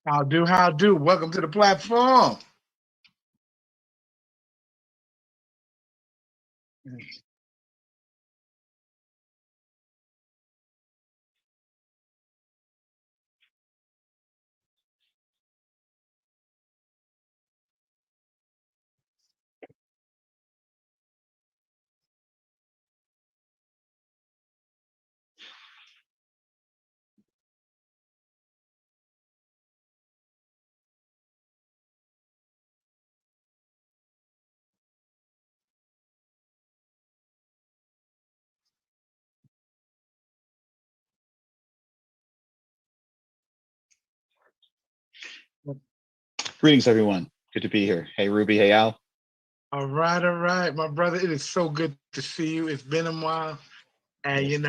How do? Welcome to the platform. Greetings, everyone. Good to be here. Hey, Ruby. Hey, Al. All right, my brother. It is so good to see you. It's been a while, and Yes,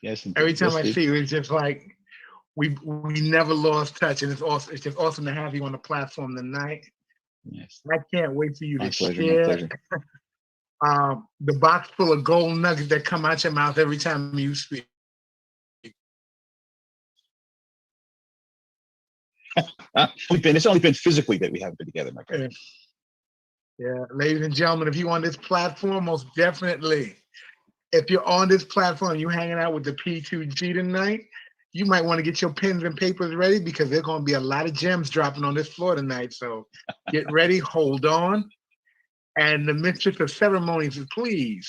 yes, every indeed. time Yes, I indeed. see you, it's just like we never lost touch, and it's just awesome to have you on the platform tonight. Yes. I can't wait for you My to pleasure. My share pleasure. the box full of gold nuggets that come out your mouth every time you speak. It's only been physically that we haven't been together, my friend. Yeah, ladies and gentlemen, if you're on this platform, most definitely. If you're on this platform, you're hanging out with the P2G tonight, you might want to get your pens and papers ready because there's going to be a lot of gems dropping on this floor tonight. So get ready, hold on. And the mistress of ceremonies, please.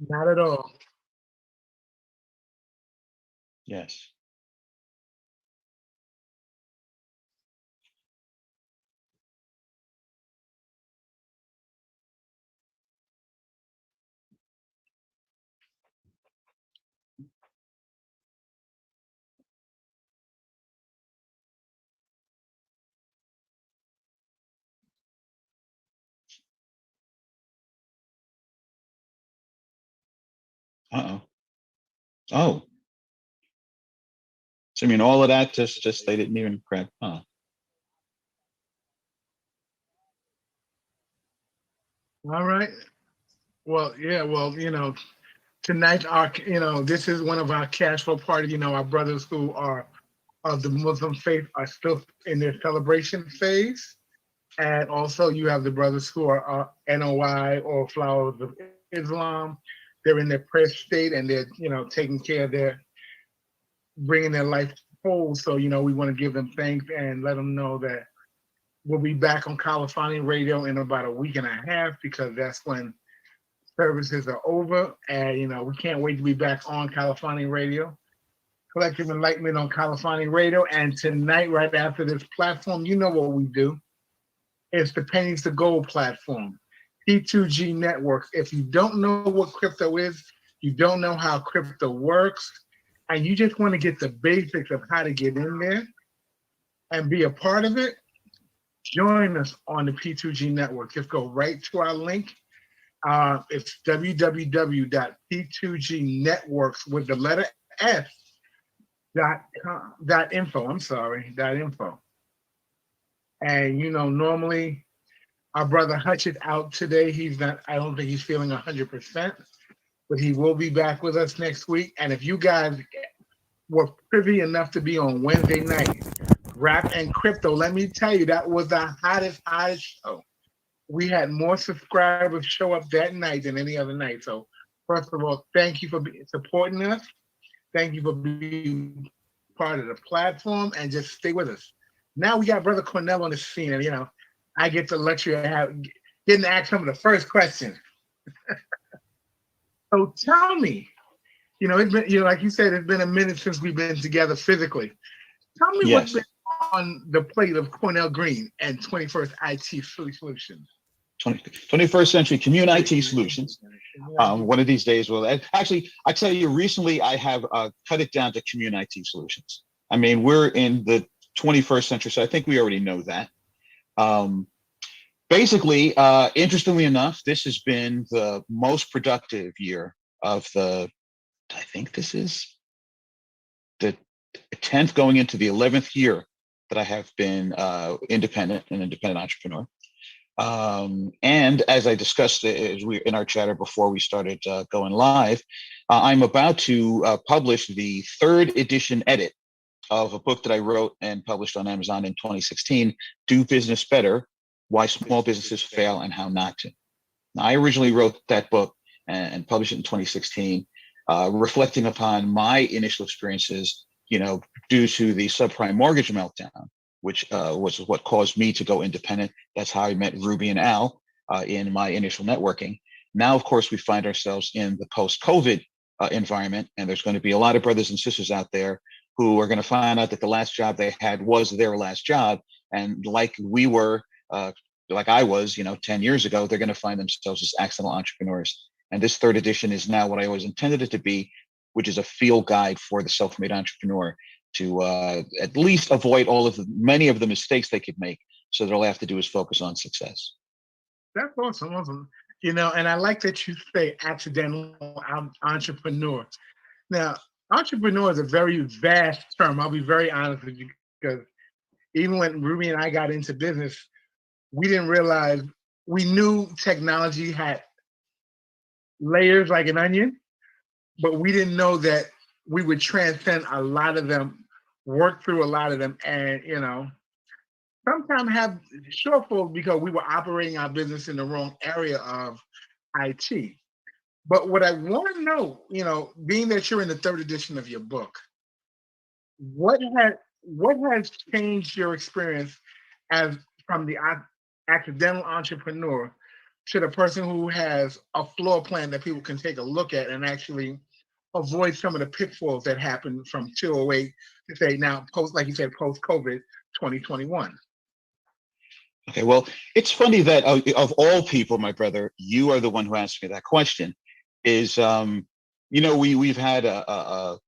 Not at all. Yes. Uh-oh. Oh. So I mean, all of that just they didn't even grab. Oh. All right. Well, yeah, well, tonight this is one of our cash flow parties. Our brothers who are of the Muslim faith are still in their celebration phase. And also you have the brothers who are NOI or Flowers of Islam. They're in their prayer state and they're, taking care of bringing their life whole. So, we want to give them thanks and let them know that we'll be back on California radio in about a week and a half because that's when services are over. And, we can't wait to be back on California radio. Collective Enlightenment on California radio. And tonight, right after this platform, you know what we do. It's the Pennies to Gold platform, P2G Networks. If you don't know what crypto is, you don't know how crypto works, and you just want to get the basics of how to get in there and be a part of it, join us on the P2G Network. Just go right to our link. It's www.p2gnetworks with the letter S .info. I'm sorry, .info. And normally our brother Hutch is out today. He's not, I don't think he's feeling 100%, but he will be back with us next week. And if you guys were privy enough to be on Wednesday night, Rap and Crypto, let me tell you, that was the hottest show. We had more subscribers show up that night than any other night. So first of all, thank you for supporting us. Thank you for being part of the platform and just stay with us. Now we got Brother Cornell on the scene, and I get the luxury of getting to ask some of the first questions. So tell me, it's been, like you said, it's been a minute since we've been together physically. Tell me what's Yes. been on the plate of Cornell Green and 21st IT Solutions. 21st century commune IT solutions. One of these days, actually, I tell you, recently I have cut it down to commune IT solutions. I mean, we're in the 21st century, so I think we already know that. Basically, interestingly enough, this has been the most productive year of I think this is the 10th going into the 11th year that I have been an independent entrepreneur. And as I discussed as we in our chatter before we started going live, I'm about to publish the 3rd edition edit of a book that I wrote and published on Amazon in 2016, Do Business Better, Why Small Businesses Fail and How Not to. Now, I originally wrote that book and published it in 2016, reflecting upon my initial experiences, due to the subprime mortgage meltdown, which was what caused me to go independent. That's how I met Ruby and Al in my initial networking. Now, of course, we find ourselves in the post-COVID environment, and there's going to be a lot of brothers and sisters out there who are going to find out that the last job they had was their last job. And like we were, like I was, 10 years ago, they're going to find themselves as accidental entrepreneurs. And this 3rd edition is now what I always intended it to be, which is a field guide for the self-made entrepreneur to at least avoid many of the mistakes they could make. So that all they have to do is focus on success. That's awesome. And I like that you say accidental entrepreneur. Now, entrepreneur is a very vast term. I'll be very honest with you, because even when Ruby and I got into business, we didn't realize, we knew technology had layers like an onion, but we didn't know that we would transcend a lot of them, work through a lot of them, and sometimes have shortfalls because we were operating our business in the wrong area of IT. But what I want to know, being that you're in the 3rd edition of your book, what has changed your experience as from the accidental entrepreneur to the person who has a floor plan that people can take a look at and actually avoid some of the pitfalls that happened from 2008 to say now like you said, post-COVID 2021? Okay, well, it's funny that of all people, my brother, you are the one who asked me that question. We've had a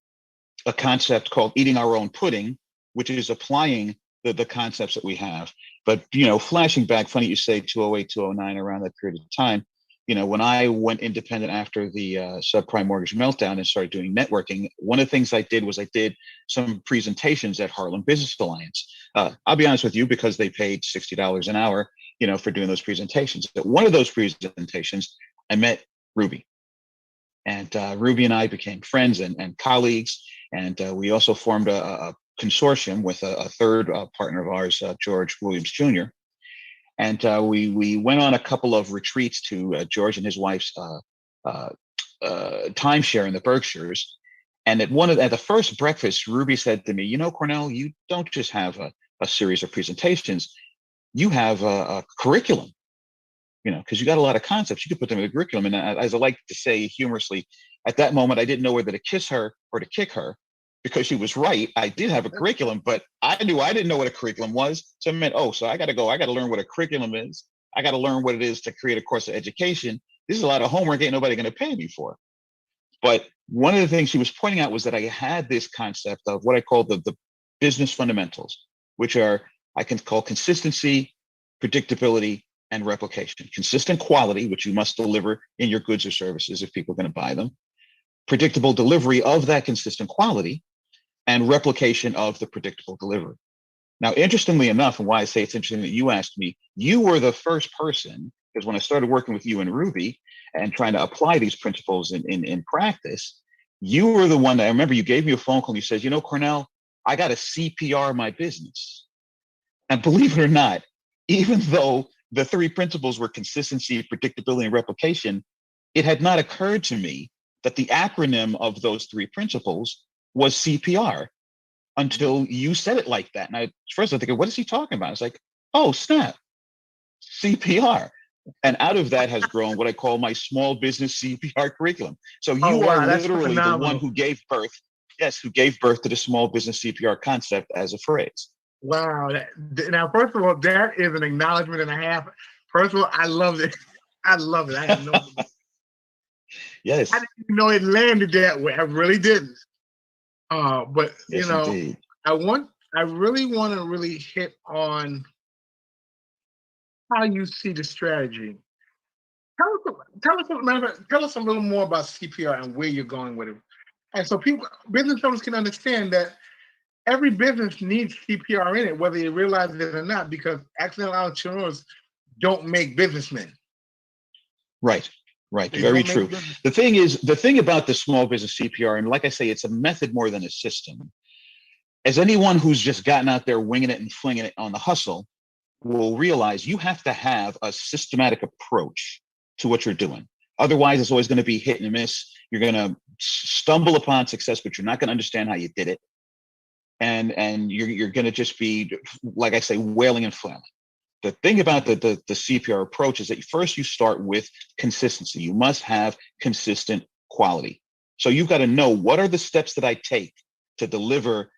concept called eating our own pudding, which is applying the concepts that we have. But, flashing back, funny you say 2008, 2009, around that period of time, when I went independent after the subprime mortgage meltdown and started doing networking, one of the things I did was I did some presentations at Harlem Business Alliance. I'll be honest with you, because they paid $60 an hour, for doing those presentations. At one of those presentations, I met Ruby. And Ruby and I became friends and colleagues. And we also formed a consortium with a 3rd partner of ours, George Williams Jr. And we went on a couple of retreats to George and his wife's timeshare in the Berkshires. And at the first breakfast, Ruby said to me, Cornell, you don't just have a series of presentations, you have a curriculum, because you got a lot of concepts. You could put them in the curriculum. And as I like to say humorously, at that moment, I didn't know whether to kiss her or to kick her, because she was right. I did have a curriculum, but I knew I didn't know what a curriculum was. So I meant, so I got to learn what a curriculum is. I got to learn what it is to create a course of education. This is a lot of homework. Ain't nobody going to pay me for. But one of the things she was pointing out was that I had this concept of what I call the business fundamentals, which I can call consistency, predictability, and replication. Consistent quality, which you must deliver in your goods or services if people are going to buy them. Predictable delivery of that consistent quality, and replication of the predictable delivery. Now, interestingly enough, and why I say it's interesting that you asked me, you were the first person, because when I started working with you and Ruby and trying to apply these principles in practice, you were the one that I remember you gave me a phone call and you said, Cornell, I got to CPR my business. And believe it or not, even though the 3 principles were consistency, predictability, and replication, it had not occurred to me that the acronym of those 3 principles was CPR until you said it like that. And first I was thinking, what is he talking about? It's like, oh, snap, CPR. And out of that has grown what I call my small business CPR curriculum. So you are That's literally phenomenal. the one who gave birth. Yes, who gave birth to the small business CPR concept as a phrase. Wow. Now, first of all, that is an acknowledgement and a half. First of all, I love it. I love it. I had no idea. Yes. I didn't even know it landed that way. I really didn't. But Yes, indeed. I really want to really hit on how you see the strategy. Tell us a little more about CPR and where you're going with it. And so business owners can understand that every business needs CPR in it, whether you realize it or not, because accidental entrepreneurs don't make businessmen. Right. Right. They Very don't make true. business. The thing about the small business CPR, and like I say, it's a method more than a system. As anyone who's just gotten out there winging it and flinging it on the hustle will realize, you have to have a systematic approach to what you're doing. Otherwise, it's always going to be hit and miss. You're going to stumble upon success, but you're not going to understand how you did it. And you're going to just be, like I say, wailing and flailing. The thing about the CPR approach is that first you start with consistency. You must have consistent quality. So you've got to know, what are the steps that I take to deliver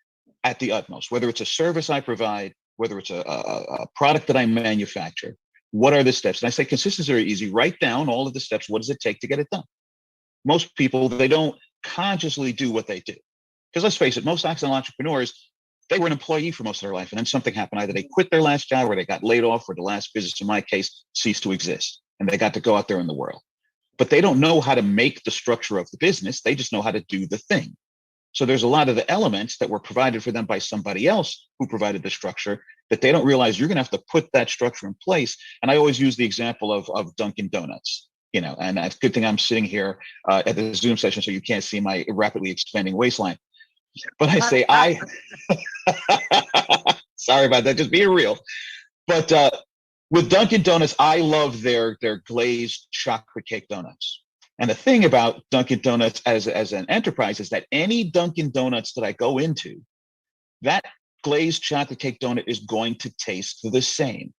at the utmost, whether it's a service I provide, whether it's a product that I manufacture. What are the steps? And I say consistency is very easy. Write down all of the steps. What does it take to get it done? Most people, they don't consciously do what they do. Because let's face it, most accidental entrepreneurs, they were an employee for most of their life, and then something happened. Either they quit their last job, or they got laid off, or the last business, in my case, ceased to exist, and they got to go out there in the world. But they don't know how to make the structure of the business. They just know how to do the thing. So there's a lot of the elements that were provided for them by somebody else who provided the structure that they don't realize you're going to have to put that structure in place. And I always use the example of Dunkin' Donuts. And it's a good thing I'm sitting here at the Zoom session so you can't see my rapidly expanding waistline. But I say, sorry about that, just being real. But with Dunkin' Donuts, I love their glazed chocolate cake donuts. And the thing about Dunkin' Donuts as an enterprise is that any Dunkin' Donuts that I go into, that glazed chocolate cake donut is going to taste the same.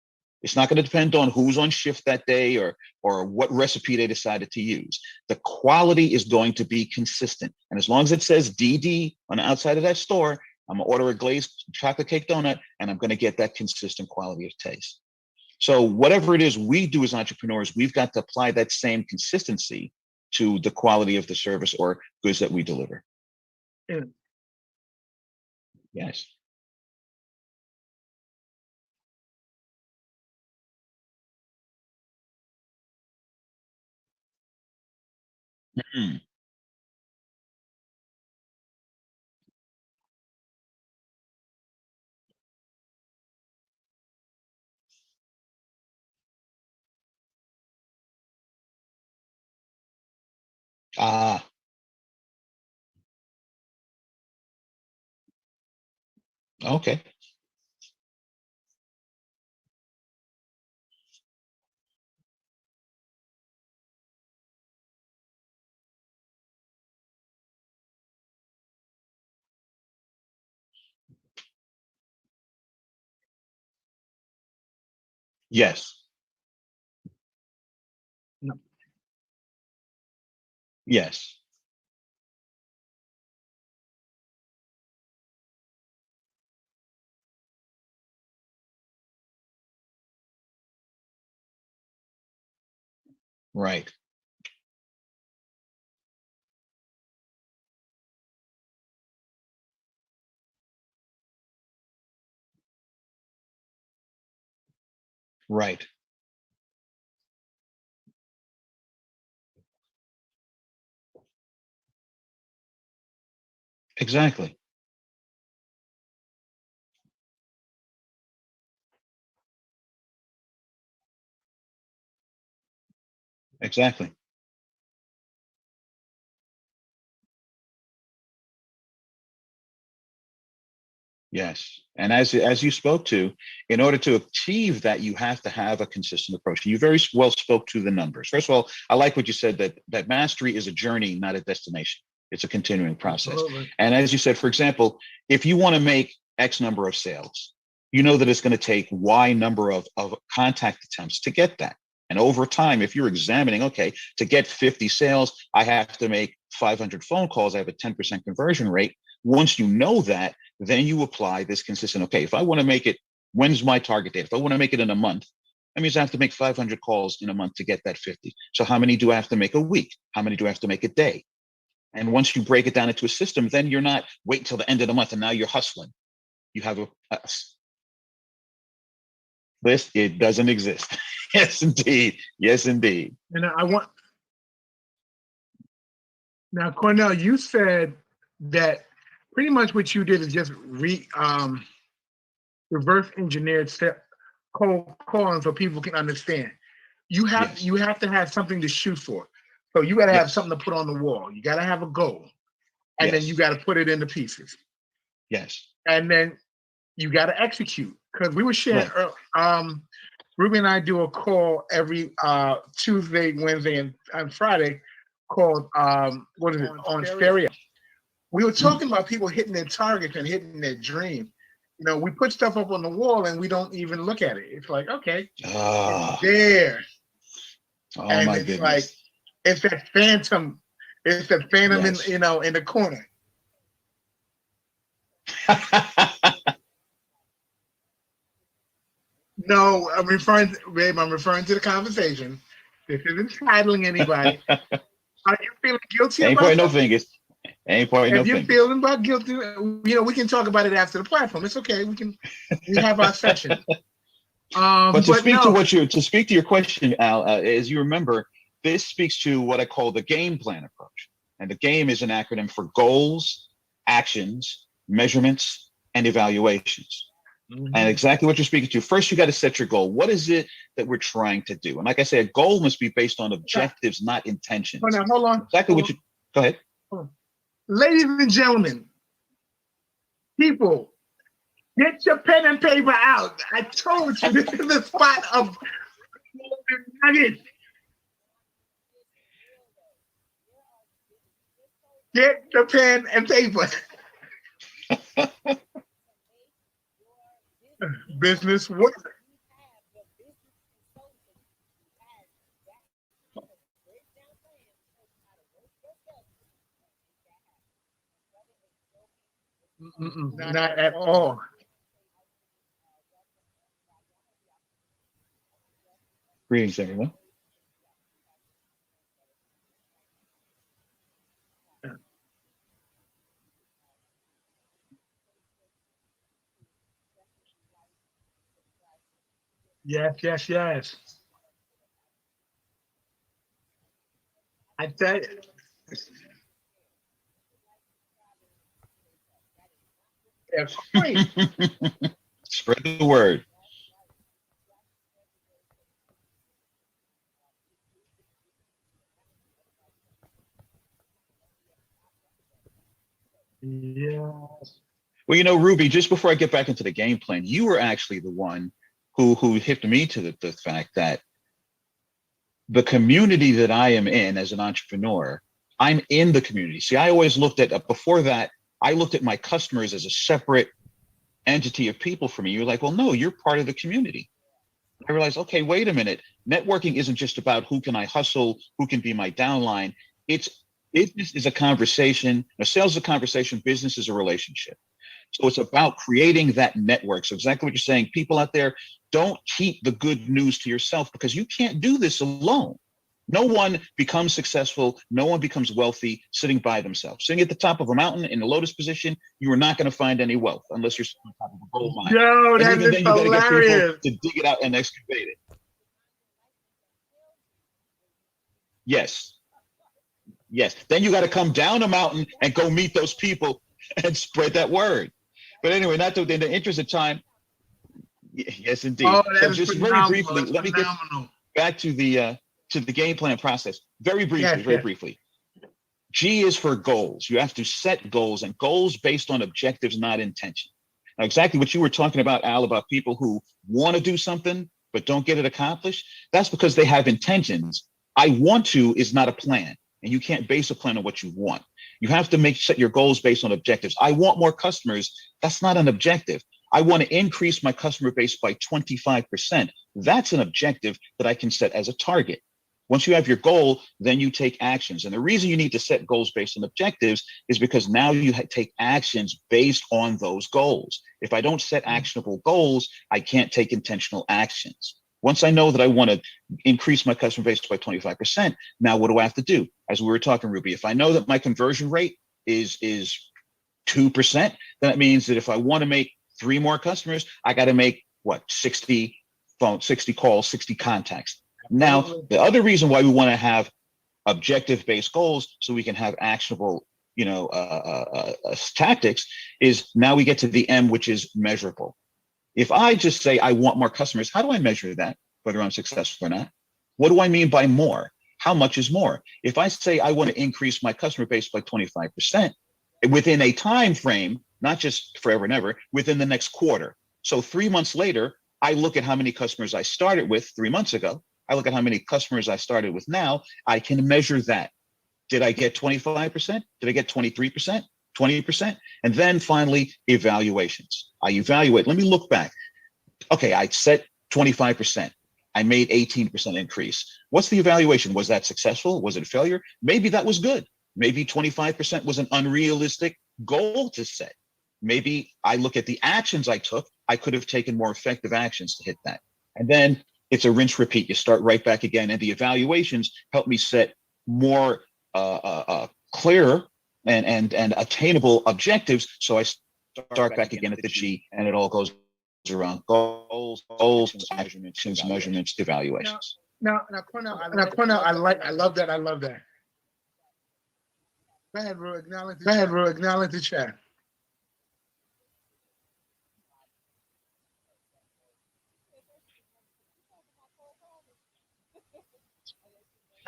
It's not going to depend on who's on shift that day or what recipe they decided to use. The quality is going to be consistent. And as long as it says DD on the outside of that store, I'm going to order a glazed chocolate cake donut, and I'm going to get that consistent quality of taste. So whatever it is we do as entrepreneurs, we've got to apply that same consistency to the quality of the service or goods that we deliver. Yeah. Yes. Mm-hmm. Ah, okay. Yes. No. Yes. Right. Right. Exactly. Exactly. Yes. And as you spoke to, in order to achieve that, you have to have a consistent approach. You very well spoke to the numbers. First of all, I like what you said, that mastery is a journey, not a destination. It's a continuing process. Absolutely. And as you said, for example, if you want to make X number of sales, you know that it's going to take Y number of contact attempts to get that. And over time, if you're examining, okay, to get 50 sales, I have to make 500 phone calls. I have a 10% conversion rate. Once you know that, then you apply this consistent, okay, if I want to make it, when's my target date? If I want to make it in a month, that means I have to make 500 calls in a month to get that 50. So how many do I have to make a week? How many do I have to make a day? And once you break it down into a system, then you're not waiting till the end of the month and now you're hustling. You have a list. It doesn't exist. Yes, indeed. Yes, indeed. And I want, now, Cornell, you said that pretty much what you did is just reverse engineered cold calling so people can understand. You have to have something to shoot for. So you got to have something to put on the wall. You got to have a goal, and then you got to put it into pieces. Yes. And then you got to execute, because we were sharing. Ruby and I do a call every Tuesday, Wednesday, and Friday called what is it, on stereo. We were talking about people hitting their targets and hitting their dream. You know, we put stuff up on the wall and we don't even look at it. It's like, okay, it's there. Oh, and my it's goodness. like, it's that phantom. It's the phantom in, you know, in the corner. No, I'm referring to the conversation. This isn't titling anybody. Are you feeling guilty Ain't about pointing no something? fingers. Ain't pointing no If you're fingers. feeling about guilty, you know, we can talk about it after the platform. It's okay. We have our session. But to speak to your question, Al, as you remember, this speaks to what I call the game plan approach. And the game is an acronym for goals, actions, measurements, and evaluations. Mm-hmm. And exactly what you're speaking to. First, you got to set your goal. What is it that we're trying to do? And like I said, a goal must be based on objectives, not intentions. Hold on. Exactly what you, go ahead. Ladies and gentlemen, people, get your pen and paper out. I told you this is the spot of nuggets. Get the pen and paper. Business work. Not at all. Greetings, everyone. Yes. I tell you. That's great. Spread the word. Yes. Well, you know, Ruby, just before I get back into the game plan, you were actually the one who hit me to the fact that the community that I am in as an entrepreneur, I'm in the community. See, I always looked at, before that, I looked at my customers as a separate entity of people for me. You're like, well, no, you're part of the community. I realized, okay, wait a minute. Networking isn't just about who can I hustle, who can be my downline. Business is a conversation. Sales is a conversation. Business is a relationship. So it's about creating that network. So exactly what you're saying, people out there, don't keep the good news to yourself, because you can't do this alone. No one becomes successful. No one becomes wealthy sitting by themselves. Sitting at the top of a mountain in a lotus position, you are not going to find any wealth unless you're sitting on top of a gold mine. Yo, that is then you got to get hilarious. people to dig it out and excavate it. Yes. Then you got to come down a mountain and go meet those people and spread that word. But anyway, not to, in the interest of time. Yes, indeed. Oh, so just very briefly, let me get back to the game plan process. Very briefly. G is for goals. You have to set goals, and goals based on objectives, not intention. Now, exactly what you were talking about, Al, about people who want to do something but don't get it accomplished. That's because they have intentions. I want to is not a plan, and you can't base a plan on what you want. You have to set your goals based on objectives. I want more customers. That's not an objective. I want to increase my customer base by 25%. That's an objective that I can set as a target. Once you have your goal, then you take actions. And the reason you need to set goals based on objectives is because now you take actions based on those goals. If I don't set actionable goals, I can't take intentional actions. Once I know that I want to increase my customer base by 25%, now what do I have to do? As we were talking, Ruby, if I know that my conversion rate is 2%, then that means that if I want to make 3 more customers, I got to make what, 60 phones, 60 calls, 60 contacts. Now, the other reason why we want to have objective-based goals so we can have actionable, tactics is now we get to the M, which is measurable. If I just say I want more customers, how do I measure that, whether I'm successful or not? What do I mean by more? How much is more? If I say I want to increase my customer base by 25% within a time frame, not just forever and ever, within the next quarter. So 3 months later, I look at how many customers I started with 3 months ago. I look at how many customers I started with now. I can measure that. Did I get 25%? Did I get 23%? 20%? And then finally, evaluations. I evaluate. Let me look back. Okay, I set 25%. I made 18% increase. What's the evaluation? Was that successful? Was it a failure? Maybe that was good. Maybe 25% was an unrealistic goal to set. Maybe I look at the actions I took. I could have taken more effective actions to hit that. And then it's a rinse repeat. You start right back again. And the evaluations help me set more clear and attainable objectives. So I start back again at the G, and it all goes around goals, measurements, evaluations. Now, Cornell, I love that. Go ahead, Ru, acknowledge the chat.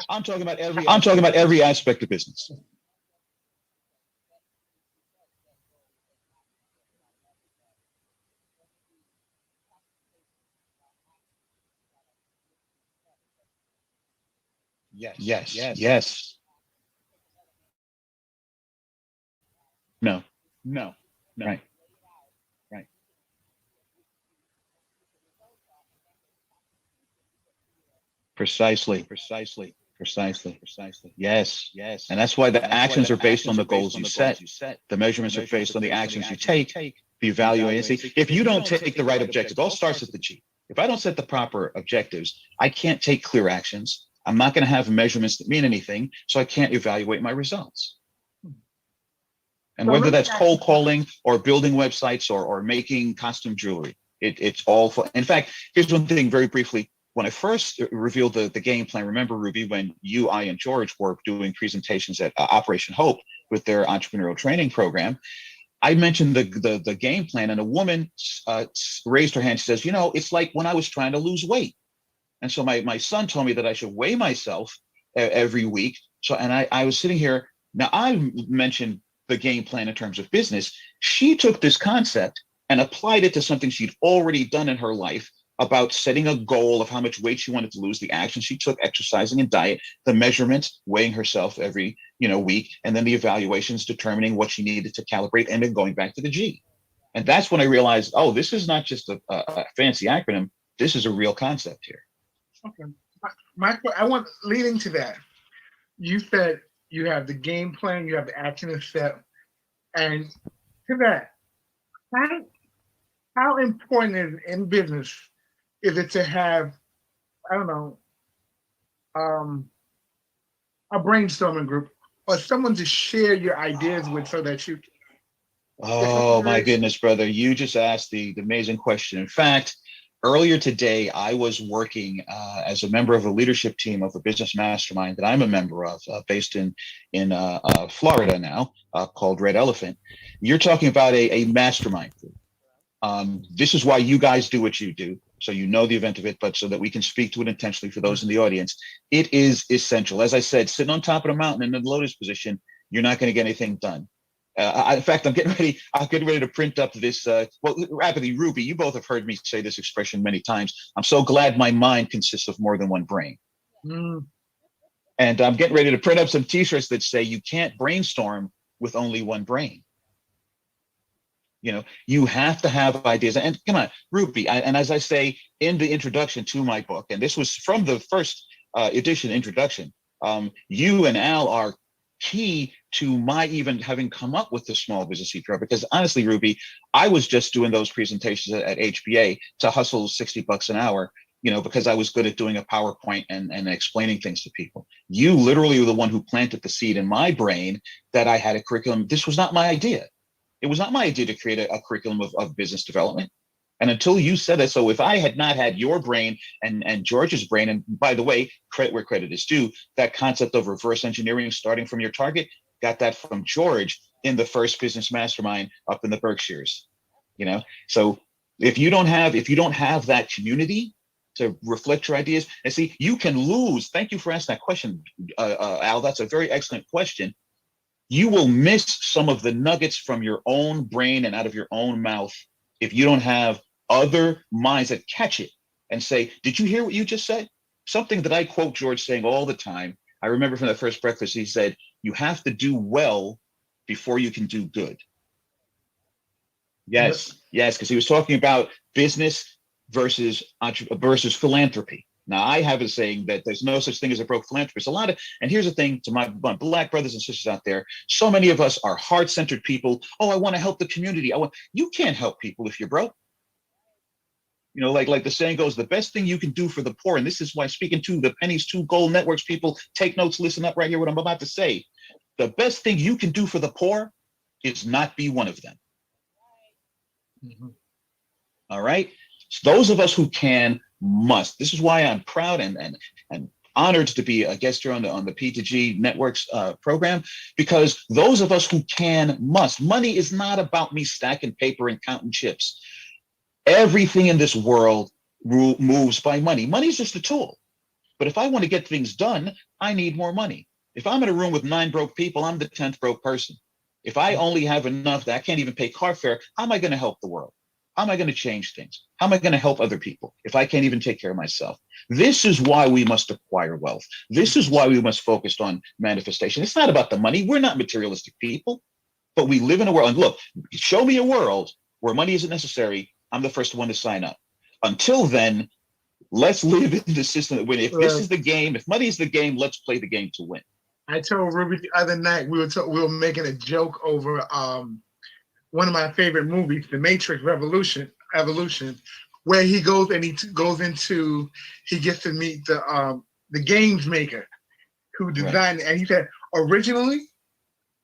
I'm talking about every aspect of business. Yes. No. Right. Precisely. Yes. And that's why the actions are based on the goals you set. The measurements are based on the actions you take. The evaluation. If you don't take the right objectives, it all starts at the G. If I don't set the proper objectives, I can't take clear actions. I'm not going to have measurements that mean anything, so I can't evaluate my results. And whether that's cold calling or building websites or making costume jewelry, it's all for. In fact, here's one thing very briefly. When I first revealed the game plan, remember, Ruby, when you, I, and George were doing presentations at Operation Hope with their entrepreneurial training program, I mentioned the game plan, and a woman raised her hand. She says, it's like when I was trying to lose weight. And so my son told me that I should weigh myself every week. So, and I was sitting here. Now, I mentioned the game plan in terms of business. She took this concept and applied it to something she'd already done in her life about setting a goal of how much weight she wanted to lose, the action she took, exercising and diet, the measurements, weighing herself every week, and then the evaluations determining what she needed to calibrate, and then going back to the G. And that's when I realized, oh, this is not just a fancy acronym. This is a real concept here. Okay. I want, leading to that, you said you have the game plan, you have the action step, and to that, how important is in business is it to have, I don't know, a brainstorming group or someone to share your ideas with so that you. Oh my goodness, brother. You just asked the amazing question. In fact, earlier today, I was working as a member of a leadership team of a business mastermind that I'm a member of, based in Florida now, called Red Elephant. You're talking about a mastermind group. This is why you guys do what you do. So you know the event of it, but so that we can speak to it intentionally for those in the audience. It is essential. As I said, sitting on top of the mountain in the lotus position, you're not going to get anything done. In fact, I'm getting ready to print up this. Rapidly, Ruby, you both have heard me say this expression many times. I'm so glad my mind consists of more than one brain. And I'm getting ready to print up some T-shirts that say you can't brainstorm with only one brain. You have to have ideas. And come on, Ruby, and as I say in the introduction to my book, and this was from the first introduction. You and Al are key to my even having come up with the small business CPR, because honestly, Ruby, I was just doing those presentations at HBA to hustle $60 an hour, because I was good at doing a PowerPoint and explaining things to people. You literally were the one who planted the seed in my brain that I had a curriculum. This was not my idea. It was not my idea to create a curriculum of business development. And until you said it, so if I had not had your brain and George's brain, and by the way, credit where credit is due, that concept of reverse engineering, starting from your target, got that from George in the first business mastermind up in the Berkshires. So if you don't have that community to reflect your ideas, and see, you can lose. Thank you for asking that question, Al. That's a very excellent question. You will miss some of the nuggets from your own brain and out of your own mouth if you don't have other minds that catch it and say, did you hear what you just said? Something that I quote George saying all the time. I remember from the first breakfast, he said, you have to do well before you can do good. Yes, because he was talking about business versus philanthropy. Now, I have a saying that there's no such thing as a broke philanthropist. And here's the thing to my Black brothers and sisters out there, so many of us are heart-centered people. Oh, I want to help the community. You can't help people if you're broke. Like the saying goes, the best thing you can do for the poor, and this is why, speaking to the Pennies to Gold Networks people, take notes, listen up right here, what I'm about to say. The best thing you can do for the poor is not be one of them. Mm-hmm. All right? So those of us who can must. This is why I'm proud and honored to be a guest here on the P2G Networks program, because those of us who can must. Money is not about me stacking paper and counting chips. Everything in this world moves by money. Money is just a tool. But if I want to get things done, I need more money. If I'm in a room with 9 broke people, I'm the 10th broke person. If I only have enough that I can't even pay car fare, how am I going to help the world? How am I going to change things? How am I going to help other people if I can't even take care of myself? This is why we must acquire wealth. This is why we must focus on manifestation. It's not about the money. We're not materialistic people, but we live in a world. And look, show me a world where money isn't necessary. I'm the first one to sign up. Until then, let's live in the system that win. If this is the game, if money is the game, let's play the game to win. I told Ruby the other night we were making a joke over one of my favorite movies, The Matrix Evolution, where he goes and he gets to meet the games maker who designed it, and he said originally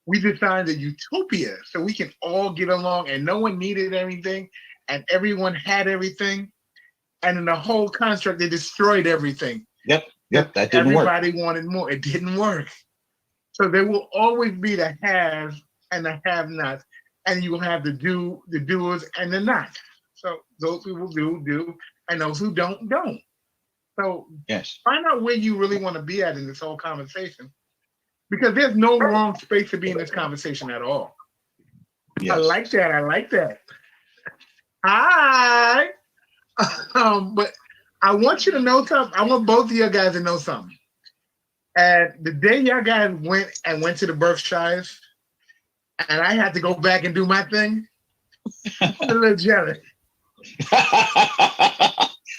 we designed a utopia so we can all get along and no one needed anything and everyone had everything, and in the whole construct they destroyed everything. Yep, that didn't work. Everybody wanted more. It didn't work. So there will always be the haves and the have-nots, and you will have the doers and the nots. So those who will do, and those who don't. So yes, find out where you really want to be at in this whole conversation, because there's no wrong space to be in this conversation at all. Yes. I like that. Hi. But I want you to know something. I want both of you guys to know something. And the day y'all guys went to the Berkshires, and I had to go back and do my thing, I'm a little jealous.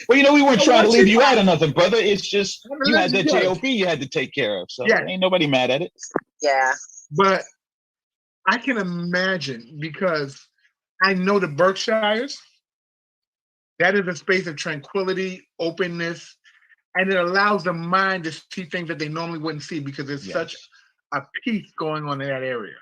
Well, we weren't trying to leave you out of nothing, brother. It's just you had that JOB you had to take care of. So ain't nobody mad at it. Yeah. But I can imagine, because I know the Berkshires, that is a space of tranquility, openness, and it allows the mind to see things that they normally wouldn't see, because there's such a peace going on in that area.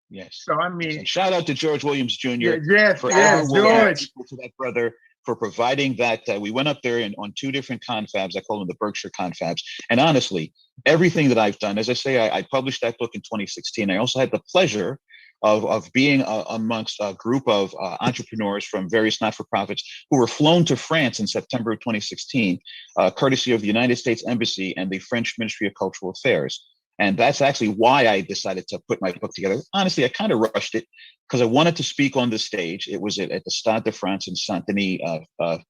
Yes. So I mean, and shout out to George Williams Jr. George, to that brother for providing that. We went up there on 2 different confabs. I call them the Berkshire confabs. And honestly, everything that I've done, as I say, I published that book in 2016. I also had the pleasure of being amongst a group of entrepreneurs from various not-for-profits who were flown to France in September of 2016, courtesy of the United States Embassy and the French Ministry of Cultural Affairs. And that's actually why I decided to put my book together. Honestly, I kind of rushed it because I wanted to speak on the stage. It was at the Stade de France in Saint-Denis,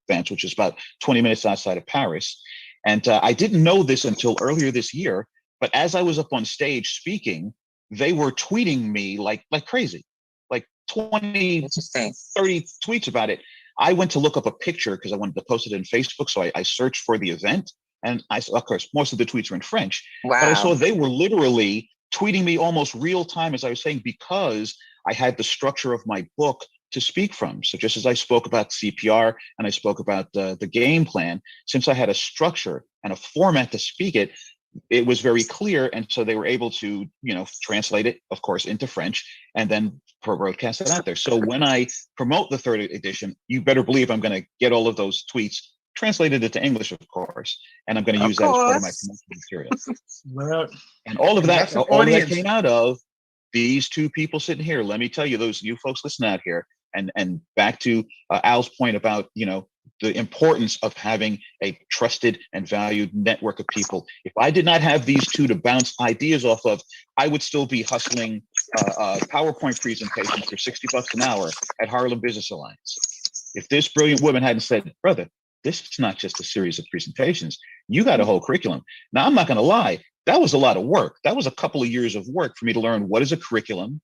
France, which is about 20 minutes outside of Paris. And I didn't know this until earlier this year, but as I was up on stage speaking, they were tweeting me like crazy, like 20, 30 tweets about it. I went to look up a picture because I wanted to post it in Facebook. So I searched for the event. And I saw, of course, most of the tweets were in French, but I Wow. saw they were literally tweeting me almost real time, as I was saying, because I had the structure of my book to speak from. So just as I spoke about CPR and I spoke about the game plan, since I had a structure and a format to speak it, it was very clear. And so they were able to, translate it, of course, into French and then broadcast it out there. So when I promote the third edition, you better believe I'm going to get all of those tweets translated into English, of course, and I'm going to use that as part of my promotional material. And all of that came out of these two people sitting here. Let me tell you, those you folks listening out here, and back to Al's point about the importance of having a trusted and valued network of people. If I did not have these two to bounce ideas off of, I would still be hustling PowerPoint presentations for $60 an hour at Harlem Business Alliance. If this brilliant woman hadn't said, brother, this is not just a series of presentations, you got a whole curriculum. Now, I'm not going to lie, that was a lot of work. That was a couple of years of work for me to learn what is a curriculum,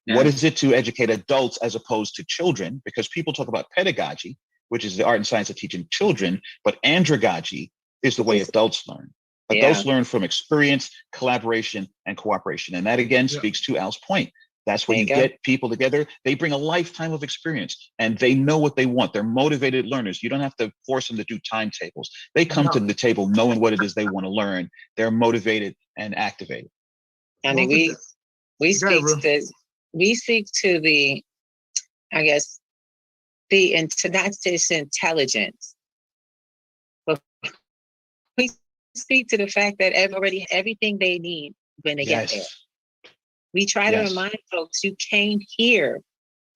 what is it to educate adults as opposed to children, because people talk about pedagogy, which is the art and science of teaching children, but andragogy is the way adults learn. Adults learn from experience, collaboration, and cooperation. And that, again, speaks to Al's point. That's where you get people together. They bring a lifetime of experience and they know what they want. They're motivated learners. You don't have to force them to do timetables. They come to the table knowing what it is they want to learn. They're motivated and activated. I mean, we speak to the, I guess, not just intelligence, but we speak to the fact that already everything they need when they get there. We try to remind folks, you came here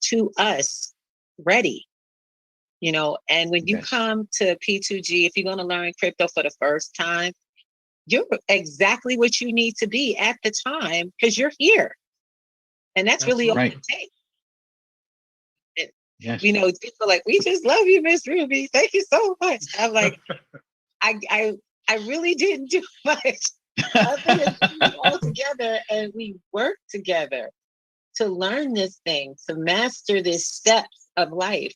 to us ready, and when you come to P2G, if you're going to learn crypto for the first time, you're exactly what you need to be at the time because you're here. And that's really all it takes. People are like, we just love you, Miss Ruby. Thank you so much. I'm like, I really didn't do much. Other than we all together and we work together to learn this thing, to master this steps of life.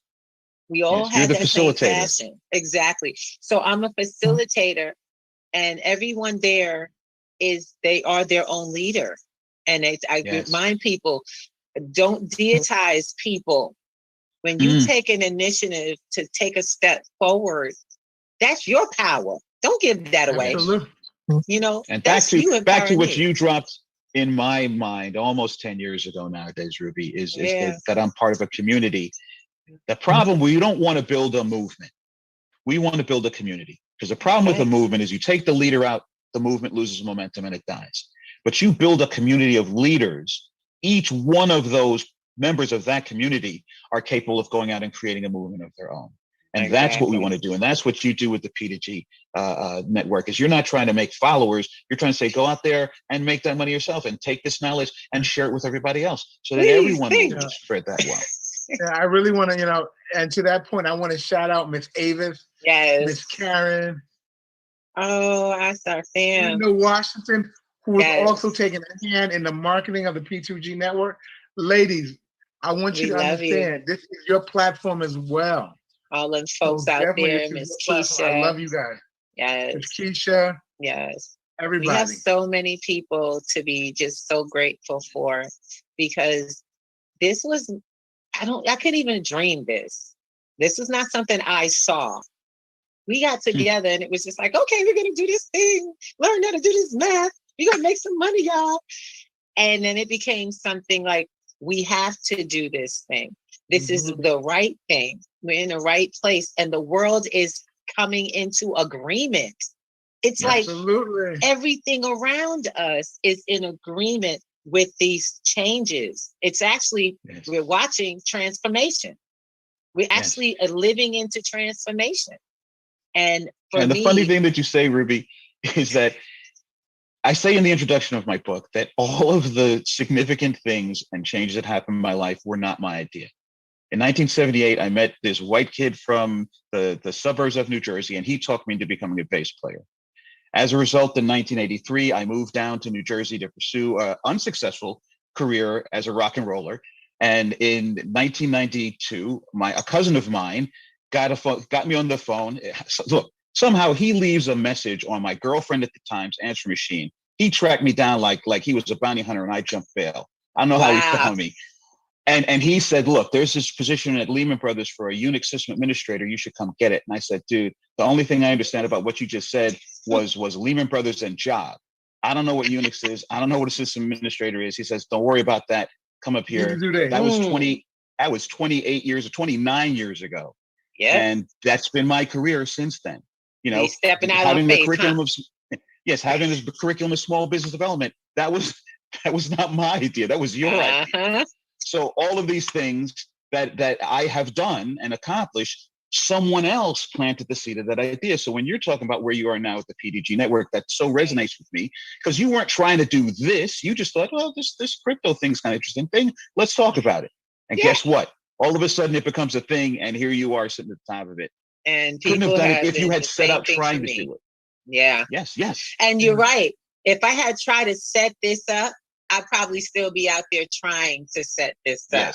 We all have that same passion. Exactly. So I'm a facilitator, and everyone there they are their own leader. And I remind people, don't deitize people. When you take an initiative to take a step forward, that's your power. Don't give that away. Absolutely. And back to what you dropped in my mind almost 10 years ago nowadays, Ruby, is that I'm part of a community. The problem, we don't want to build a movement. We want to build a community, because the problem with a movement is you take the leader out, the movement loses momentum and it dies. But you build a community of leaders. Each one of those members of that community are capable of going out and creating a movement of their own. And that's what we want to do. And that's what you do with the P2G network, is you're not trying to make followers. You're trying to say, go out there and make that money yourself and take this knowledge and share it with everybody else so that everyone will spread that well. Yeah, I really want to, and to that point, I want to shout out Miss Avis, Miss Karen. Oh, that's our fan. Washington, who is also taking a hand in the marketing of the P2G network. Ladies, I want you to understand, this is your platform as well. All them folks out there, Miss Keisha. I love you guys. Yes. Miss Keisha. Yes. Everybody. We have so many people to be just so grateful for, because this was, I couldn't even dream this. This was not something I saw. We got together and it was just like, okay, we're going to do this thing, learn how to do this math. We're going to make some money, y'all. And then it became something like, we have to do this thing. This is the right thing. We're in the right place. And the world is coming into agreement. It's like everything around us is in agreement with these changes. It's actually, we're watching transformation. We're actually living into transformation. And the funny thing that you say, Ruby, is that I say in the introduction of my book that all of the significant things and changes that happened in my life were not my idea. In 1978, I met this white kid from the suburbs of New Jersey, and he talked me into becoming a bass player. As a result, in 1983, I moved down to New Jersey to pursue an unsuccessful career as a rock and roller. And in 1992, a cousin of mine got me on the phone. Look, Somehow he leaves a message on my girlfriend at the time's answer machine. He tracked me down like he was a bounty hunter and I jumped bail. I don't know how he found me. And he said, look, there's this position at Lehman Brothers for a Unix system administrator. You should come get it. And I said, dude, the only thing I understand about what you just said was Lehman Brothers and job. I don't know what Unix is. I don't know what a system administrator is. He says, don't worry about that. Come up here. That was 28 years or 29 years ago. Yeah. And that's been my career since then. You know, stepping out having on the faith, curriculum of having this curriculum of small business development. That was not my idea. That was your idea. So all of these things that I have done and accomplished, someone else planted the seed of that idea. So when you're talking about where you are now with the PDG network, that so resonates with me, because you weren't trying to do this. You just thought, oh, this crypto thing's kind of interesting thing. Let's talk about it. And guess what? All of a sudden it becomes a thing, and here you are sitting at the top of it. And couldn't have done it if you had set out trying trying to do it. Yeah. Yes. And you're right. If I had tried to set this up, I'd probably still be out there trying to set this up.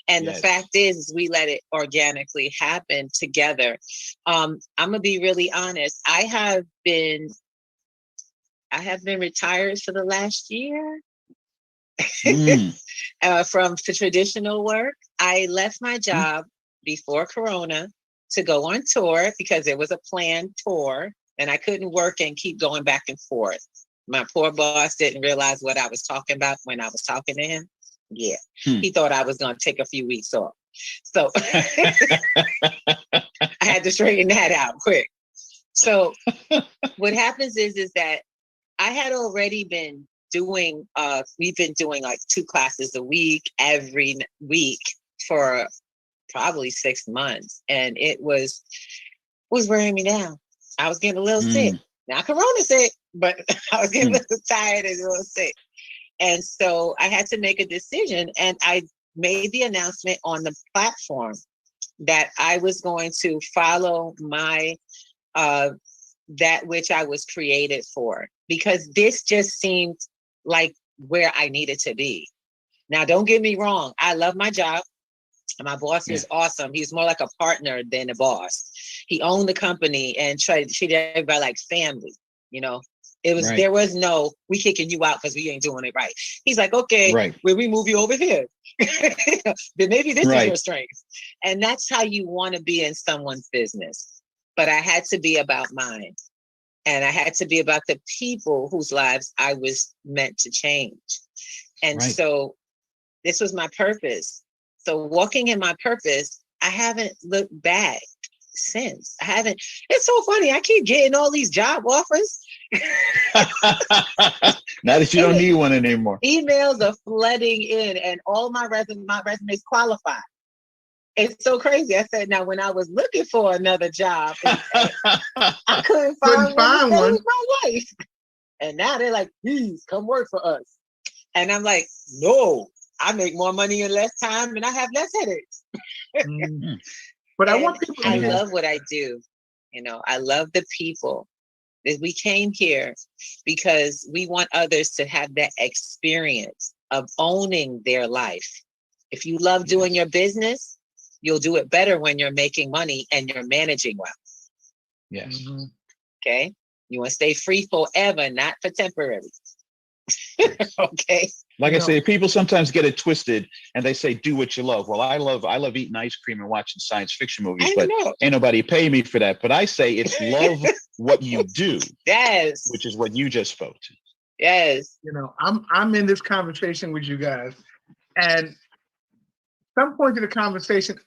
And the fact is we let it organically happen together. I'm gonna be really honest. I have been retired for the last year from traditional work. I left my job before Corona to go on tour because it was a planned tour, and I couldn't work and keep going back and forth. My poor boss didn't realize what I was talking about when I was talking to him. Yeah. He thought I was going to take a few weeks off. So I had to straighten that out quick. So what happens is that I had already been doing, we've been doing like 2 classes a week, every week for probably 6 months. And it was wearing me down. I was getting a little sick. Not Corona sick, but I was getting a little tired and a little sick. And so I had to make a decision, and I made the announcement on the platform that I was going to follow my, that which I was created for, because this just seemed like where I needed to be. Now, don't get me wrong. I love my job. My boss is awesome. He's more like a partner than a boss. He owned the company and tried to treat everybody like family. You know, there was no, we kicking you out because we ain't doing it right. He's like, okay, we move you over here. Then maybe this is your strength. And that's how you want to be in someone's business. But I had to be about mine. And I had to be about the people whose lives I was meant to change. And so this was my purpose. So walking in my purpose, I haven't looked back since. It's so funny. I keep getting all these job offers. Now that you don't need one anymore. Emails are flooding in, and all my resumes qualified. It's so crazy. I said, now when I was looking for another job, I couldn't find one. My life. And now they're like, please come work for us. And I'm like, no. I make more money in less time and I have less headaches. But I want people to love what I do. You know, I love the people. We came here because we want others to have that experience of owning their life. If you love doing your business, you'll do it better when you're making money and you're managing well. Yes. Okay. You want to stay free forever, not for temporary. Okay. Like I say, people sometimes get it twisted and they say, do what you love. Well, I love eating ice cream and watching science fiction movies, but ain't nobody pay me for that. But I say it's love what you do. Yes. Which is what you just spoke to. Yes. You know, I'm in this conversation with you guys, and some point in the conversation,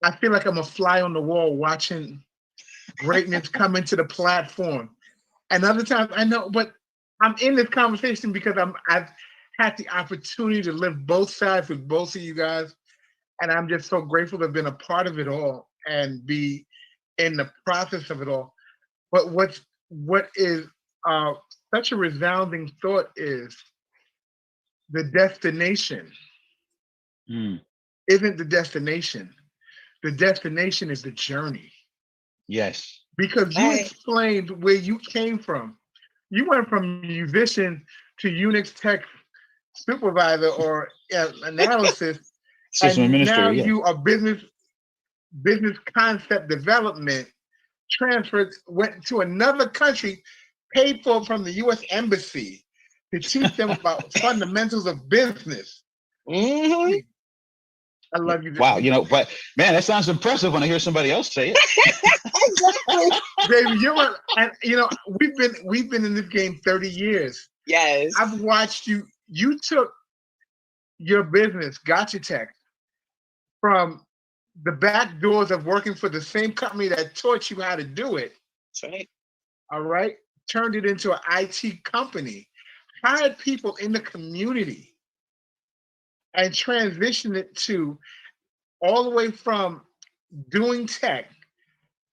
I feel like I'm a fly on the wall watching greatness come into the platform. And other times I know, but I'm in this conversation because I've had the opportunity to live both sides with both of you guys. And I'm just so grateful to have been a part of it all and be in the process of it all. But what is such a resounding thought is the destination isn't the destination. The destination is the journey. Yes. Because you explained where you came from. You went from musician to Unix tech supervisor or analysis, System and administrator, now you are business concept development transferred, went to another country, paid for from the U.S. Embassy to teach them about fundamentals of business. Mm-hmm. I love you. Wow, but man, that sounds impressive when I hear somebody else say it. Exactly. Baby, and we've been in this game 30 years. Yes. I've watched you. You took your business, Gotcha Tech, from the back doors of working for the same company that taught you how to do it. That's right. All right. Turned it into an IT company, hired people in the community, and transitioned it to all the way from doing tech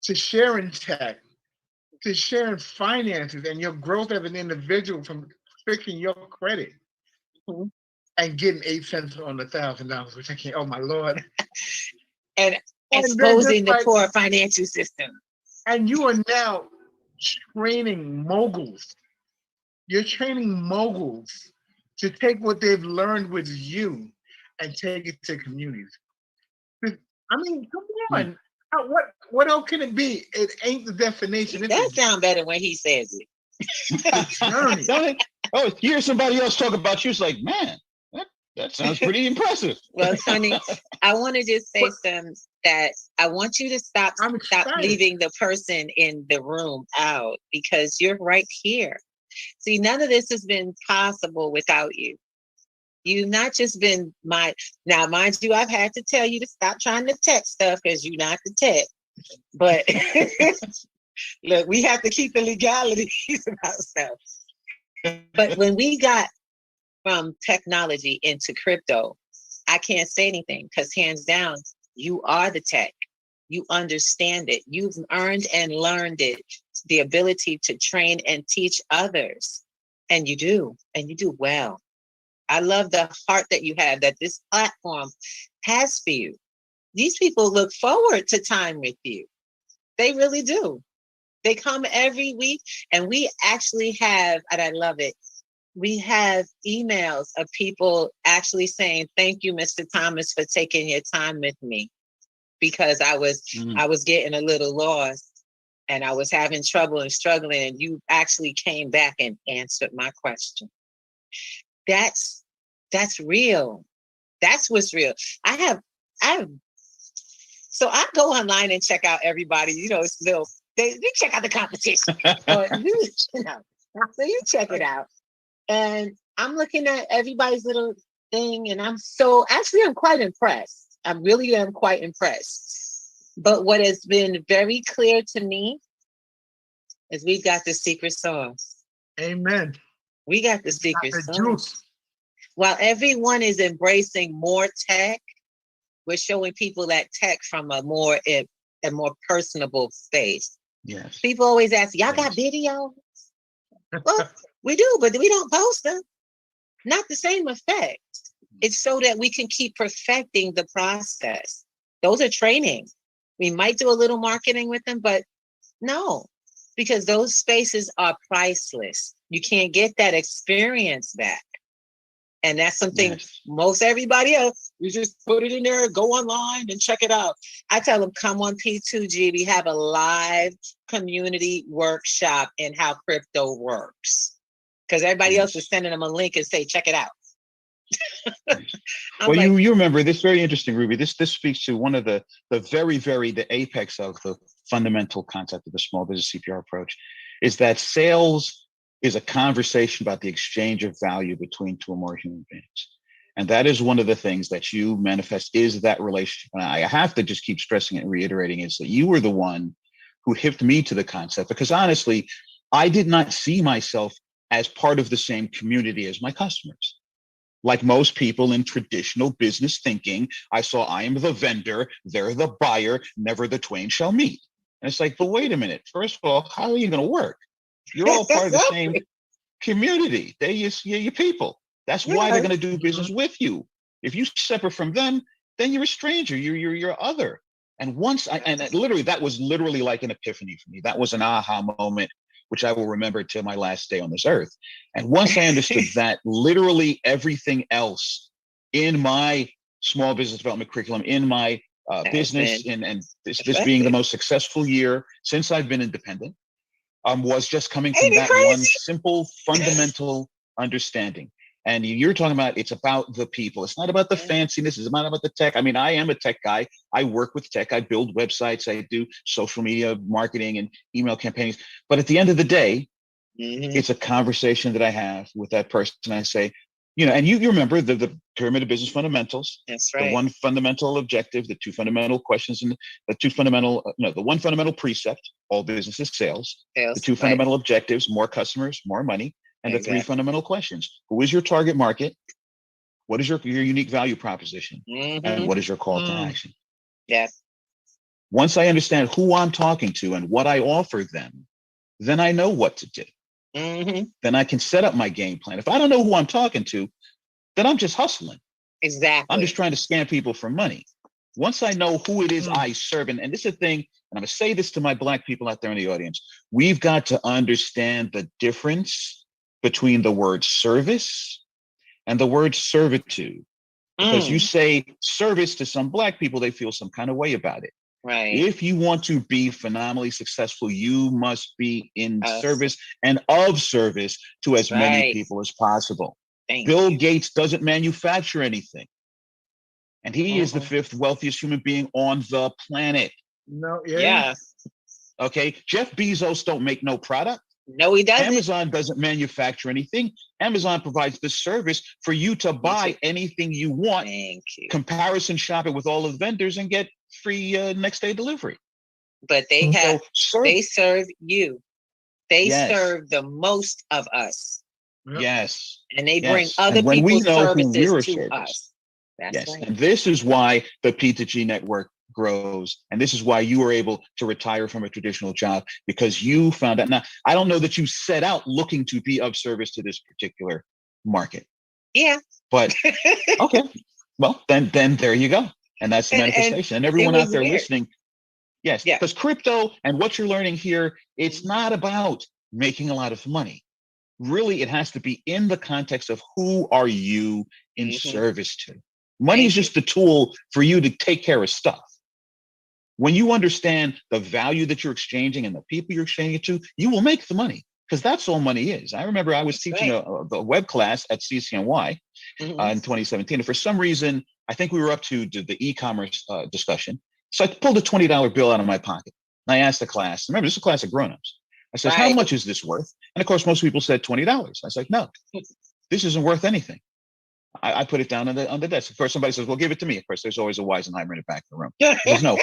to sharing tech to sharing finances and your growth as an individual from fixing your credit Mhm. and getting 8 cents on $1,000, which I can't. Oh my Lord! And And then exposing the just like, poor financial system. and you are now training moguls. You're training moguls to take what they've learned with you and take it to communities. I mean, come on. What else can it be? It ain't the definition. It's That sounds better when he says it. a journey. Oh, you hear somebody else talk about you, it's like, man, that sounds pretty impressive. Well, honey, I want to just say that I want you to stop leaving the person in the room out, because you're right here. See, none of this has been possible without you. You've not just been now, mind you, I've had to tell you to stop trying to text stuff because you're not the tech. But look, we have to keep the legalities about stuff. But when we got from technology into crypto, I can't say anything because hands down, you are the tech. You understand it. You've earned and learned it, the ability to train and teach others. And you do well. I love the heart that you have, that this platform has for you. These people look forward to time with you. They really do. They come every week, and we actually have, and I love it, we have emails of people actually saying, thank you, Mr. Thomas, for taking your time with me, because I was getting a little lost and I was having trouble and struggling, and you actually came back and answered my question. That's real. That's what's real. So I go online and check out everybody, it's they check out the competition. So you check it out. And I'm looking at everybody's little thing, and I'm quite impressed. I really am quite impressed. But what has been very clear to me is we've got the secret sauce. Amen. We got the secret sauce. Juice. While everyone is embracing more tech, we're showing people that tech from a more personable space. Yes. People always ask, y'all got videos? Well, we do, but we don't post them. Not the same effect. It's so that we can keep perfecting the process. Those are trainings. We might do a little marketing with them, but no, because those spaces are priceless. You can't get that experience back. And that's something most everybody else, you just put it in there, go online and check it out. I tell them, come on P2G, we have a live community workshop in how crypto works. Because everybody else is sending them a link and say, check it out. Well, you remember this, very interesting, Ruby. This speaks to one of the the apex of the fundamental concept of the small business CPR approach, is that sales is a conversation about the exchange of value between two or more human beings. And that is one of the things that you manifest, is that relationship. And I have to just keep stressing it and reiterating, is that you were the one who hipped me to the concept, because honestly, I did not see myself as part of the same community as my customers. Like most people in traditional business thinking, I saw I am the vendor, they're the buyer, never the twain shall meet. And it's like, but wait a minute. First of all, how are you going to work? You're all part of the same community. They're your people. That's why they're going to do business with you. If you separate from them, then you're a stranger. You're other. And literally, that was literally like an epiphany for me. That was an aha moment, which I will remember till my last day on this earth. And once I understood that, literally everything else in my small business development curriculum, in my business been and this being the most successful year since I've been independent, was just coming from Ain't it that one crazy? simple fundamental understanding. And you're talking about it's about the people. It's not about the fanciness. It's not about the tech. I mean, I am a tech guy. I work with tech. I build websites. I do social media marketing and email campaigns. But at the end of the day, it's a conversation that I have with that person. I say, and you remember the pyramid of business fundamentals. That's The right. one fundamental objective, the two fundamental questions, and the two fundamental, the one fundamental precept, all business is sales. The two fundamental objectives, more customers, more money. And the three fundamental questions: who is your target market? What is your unique value proposition? And what is your call to action? Yes. Once I understand who I'm talking to and what I offer them, then I know what to do. Then I can set up my game plan. If I don't know who I'm talking to, then I'm just hustling. Exactly. I'm just trying to scam people for money. Once I know who it is I serve, and this is a thing, and I'm going to say this to my Black people out there in the audience, we've got to understand the difference between the word service and the word servitude. Because you say service to some Black people, they feel some kind of way about it. Right. If you want to be phenomenally successful, you must be in service and of service to as many people as possible. Bill Gates doesn't manufacture anything. And he is the fifth wealthiest human being on the planet. No, yeah. Okay. Jeff Bezos don't make no product. No, he doesn't. Amazon doesn't manufacture anything. Amazon provides the service for you to buy anything you want. Thank you. Comparison shop it with all of the vendors and get free next day delivery. But they they serve you. They serve the most of us. Yes. And they bring other people's services to us. That's right. And this is why the P2G network grows. And this is why you were able to retire from a traditional job, because you found out. Now, I don't know that you set out looking to be of service to this particular market. Yeah. But okay. Well, then there you go. And that's the manifestation. And everyone out there listening, yes, because crypto and what you're learning here, it's not about making a lot of money. Really, it has to be in the context of who are you in service to. Money is just the tool for you to take care of stuff. When you understand the value that you're exchanging and the people you're exchanging it to, you will make the money, because that's all money is. I remember I was teaching a web class at CCNY in 2017. And for some reason, I think we were up to the e-commerce discussion. So I pulled a $20 bill out of my pocket. And I asked the class, remember, this is a class of grownups. I said, how much is this worth? And of course, most people said $20. I was like, no, this isn't worth anything. I put it down on the desk. Of course, somebody says, well, give it to me. Of course, there's always a Weisenheimer in the back of the room. I says, no,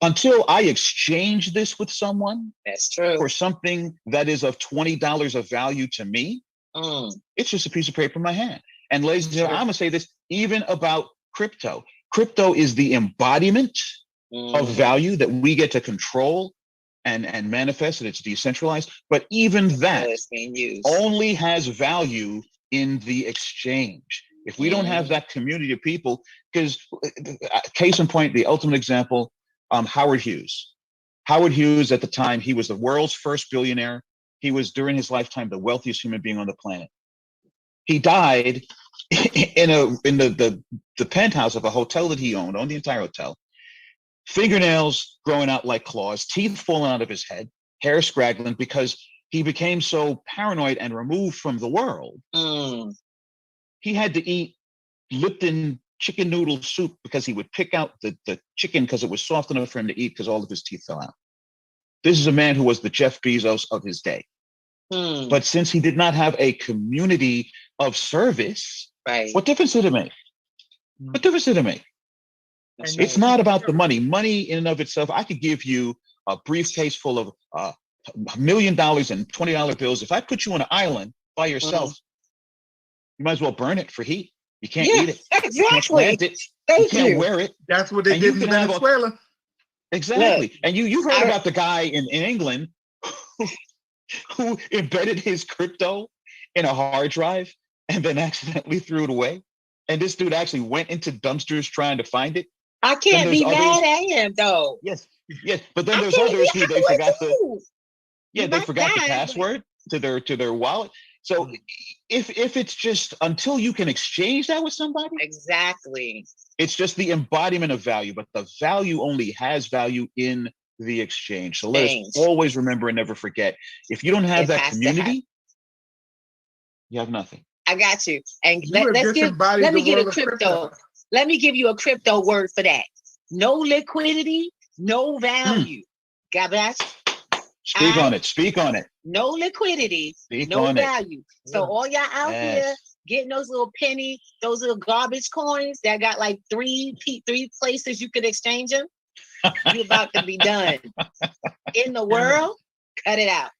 until I exchange this with someone, that's true, for something that is of $20 of value to me, it's just a piece of paper in my hand. And ladies and gentlemen, I'm gonna say this even about crypto. Crypto is the embodiment of value that we get to control and manifest, and it's decentralized. But even that only has value in the exchange. If we don't have that community of people, because case in point, the ultimate example, Howard Hughes. Howard Hughes, at the time, he was the world's first billionaire. He was, during his lifetime, the wealthiest human being on the planet. He died in the penthouse of a hotel that he owned the entire hotel. Fingernails growing out like claws, teeth falling out of his head, hair scraggling, because he became so paranoid and removed from the world. He had to eat Lipton chicken noodle soup because he would pick out the chicken because it was soft enough for him to eat because all of his teeth fell out. This is a man who was the Jeff Bezos of his day. But since he did not have a community of service, what difference did it make? What difference did it make? It's not about the money. Money in and of itself, I could give you a briefcase full of $1 million and $20 bills. If I put you on an island by yourself, you might as well burn it for heat. You can't eat it. Exactly. You can't plant it. You can't wear it. That's what they did in Venezuela. Exactly. Look, and you've heard about the guy in England who embedded his crypto in a hard drive and then accidentally threw it away. And this dude actually went into dumpsters trying to find it. I can't be mad at him, though. Yes. But then there's others who they forgot the password to their wallet. So if it's just until you can exchange that with somebody, Exactly. it's just the embodiment of value, but the value only has value in the exchange. So let us always remember and never forget, if you don't have that community, you have nothing. I got you. And let me get a crypto. Let me give you a crypto word for that. No liquidity, no value. God bless. Speak on it. Speak on it. No liquidity, no value. So all y'all out here getting those little penny, those little garbage coins that got like three places you could exchange them, you're about to be done. In the world, cut it out.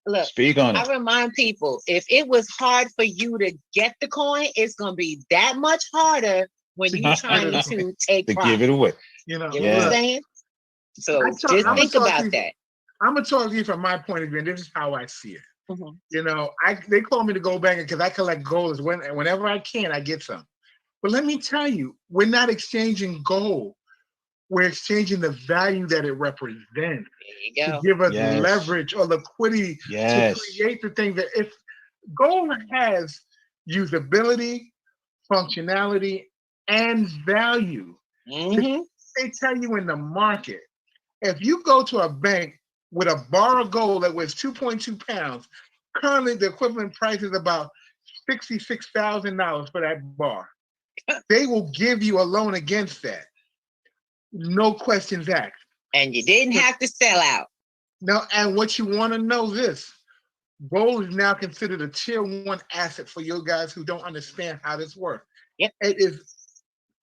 Look, speak on it. I remind people, if it was hard for you to get the coin, it's going to be that much harder when you're trying to take to give it away. You know what I'm saying? So just think about that. I'm gonna talk to you from my point of view, and this is how I see it. You know, they call me the gold banker because I collect gold. Whenever I can, I get some. But let me tell you, we're not exchanging gold. We're exchanging the value that it represents to give us leverage or liquidity to create the thing that if gold has usability, functionality, and value. They tell you in the market, if you go to a bank with a bar of gold that weighs 2.2 pounds, currently the equivalent price is about $66,000 for that bar. They will give you a loan against that. No questions asked. And you didn't have to sell out. No, and what you want to know this, gold is now considered a tier 1 asset for you guys who don't understand how this works. It is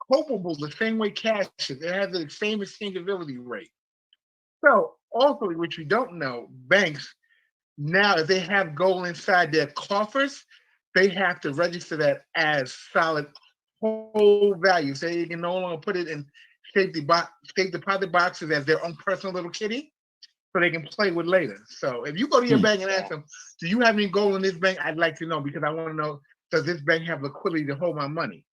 copable the same way cash is. It has the same exchangeability rate. So also, which we don't know, banks now, if they have gold inside their coffers, they have to register that as solid whole value. So you can no longer put it in safe deposit boxes as their own personal little kitty, so they can play with later. So if you go to your bank and ask them, do you have any gold in this bank? I'd like to know, because I want to know, does this bank have liquidity to hold my money?